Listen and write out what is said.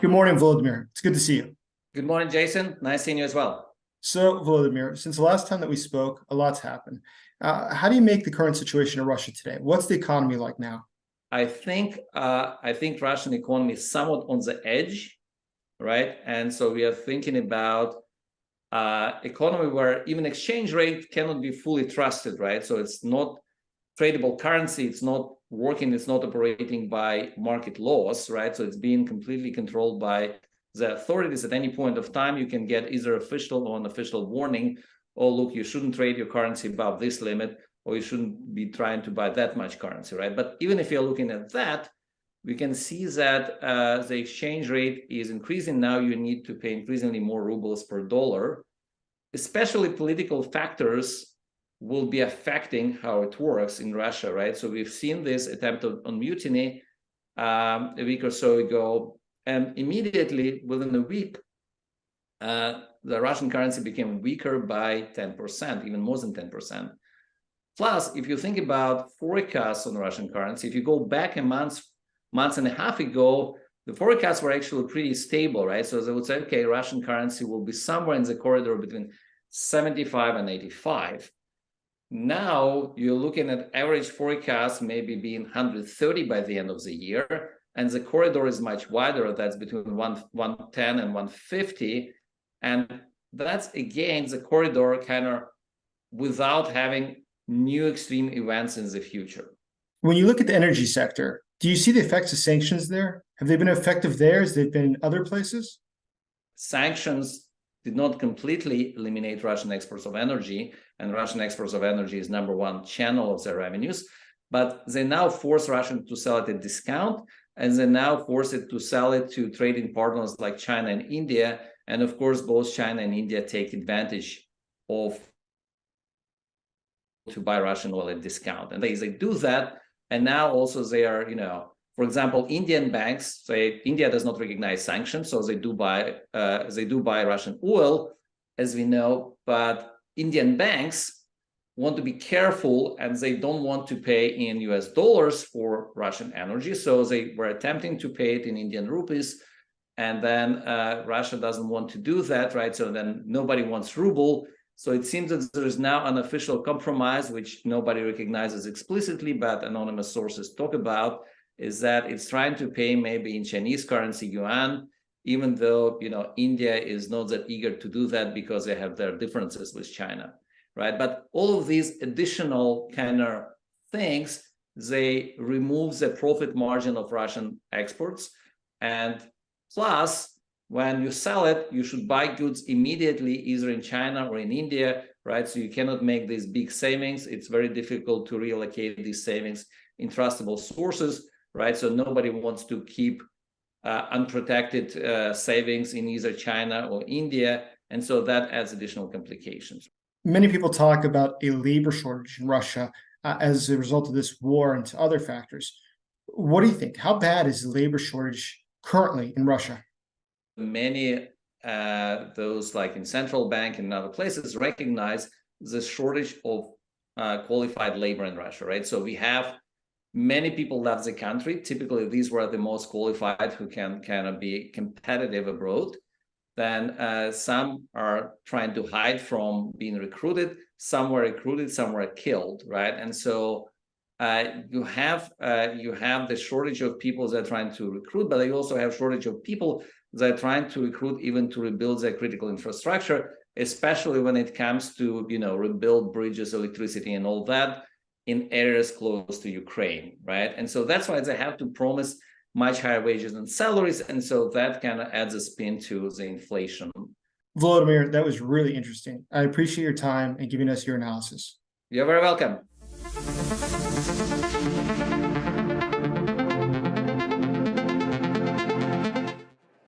Good morning, Volodymyr. It's good to see you. Good morning, Jason. Nice seeing you as well. So, Volodymyr, since the last time that we spoke, a lot's happened. How do you make the current situation in Russia today? What's the economy like now? I think Russian economy is somewhat on the edge, right? And so we are thinking about economy where even exchange rate cannot be fully trusted, right? So it's not tradable currency, it's not working, it's not operating by market laws, right? So it's being completely controlled by the authorities. At any point of time, you can get either official or unofficial warning, oh, look, you shouldn't trade your currency above this limit, or you shouldn't be trying to buy that much currency, right? But even if you're looking at that, we can see that the exchange rate is increasing. Now you need to pay increasingly more rubles per dollar. Especially political factors will be affecting how it works in Russia, right? So we've seen this attempt on mutiny a week or so ago, and immediately within a week, the Russian currency became weaker by 10%, even more than 10%. Plus, if you think about forecasts on Russian currency, if you go back a month and a half ago, the forecasts were actually pretty stable, right? So they would say, okay, Russian currency will be somewhere in the corridor between 75 and 85. Now you're looking at average forecast maybe being 130 by the end of the year, and the corridor is much wider. That's between 110 and 150. And that's, again, the corridor kind of without having new extreme events in the future. When you look at the energy sector, do you see the effects of sanctions there? Have they been effective there as they've been in other places? Sanctions did not completely eliminate Russian exports of energy, and Russian exports of energy is number one channel of their revenues, but they now force Russia to sell at a discount, and they now force it to sell it to trading partners like China and India, and of course both China and India take advantage of to buy Russian oil at discount, and they do that, and now also they are, for example, Indian banks say India does not recognize sanctions, so they do buy Russian oil, as we know. But Indian banks want to be careful, and they don't want to pay in US dollars for Russian energy, so they were attempting to pay it in Indian rupees, and then Russia doesn't want to do that, right? So then nobody wants ruble. So it seems that there is now an official compromise, which nobody recognizes explicitly, but anonymous sources talk about, is that it's trying to pay maybe in Chinese currency yuan, even though India is not that eager to do that because they have their differences with China, right? But all of these additional kind of things, they remove the profit margin of Russian exports, and plus when you sell it, you should buy goods immediately, either in China or in India, right? So you cannot make these big savings. It's very difficult to reallocate these savings in trustable sources, right? So nobody wants to keep unprotected savings in either China or India. And so that adds additional complications. Many people talk about a labor shortage in Russia as a result of this war and other factors. What do you think? How bad is the labor shortage currently in Russia? Many those like in central bank and other places recognize the shortage of qualified labor in Russia, right? So we have many people left the country. Typically, these were the most qualified who can kind of be competitive abroad. Then some are trying to hide from being recruited. Some were recruited, some were killed, right? And so you have the shortage of people that are trying to recruit, but you also have shortage of people that are trying to recruit even to rebuild their critical infrastructure, especially when it comes to rebuild bridges, electricity, and all that in areas close to Ukraine, right? And so that's why they have to promise much higher wages and salaries, and so that kind of adds a spin to the inflation. Volodymyr, that was really interesting. I appreciate your time and giving us your analysis. You're very welcome.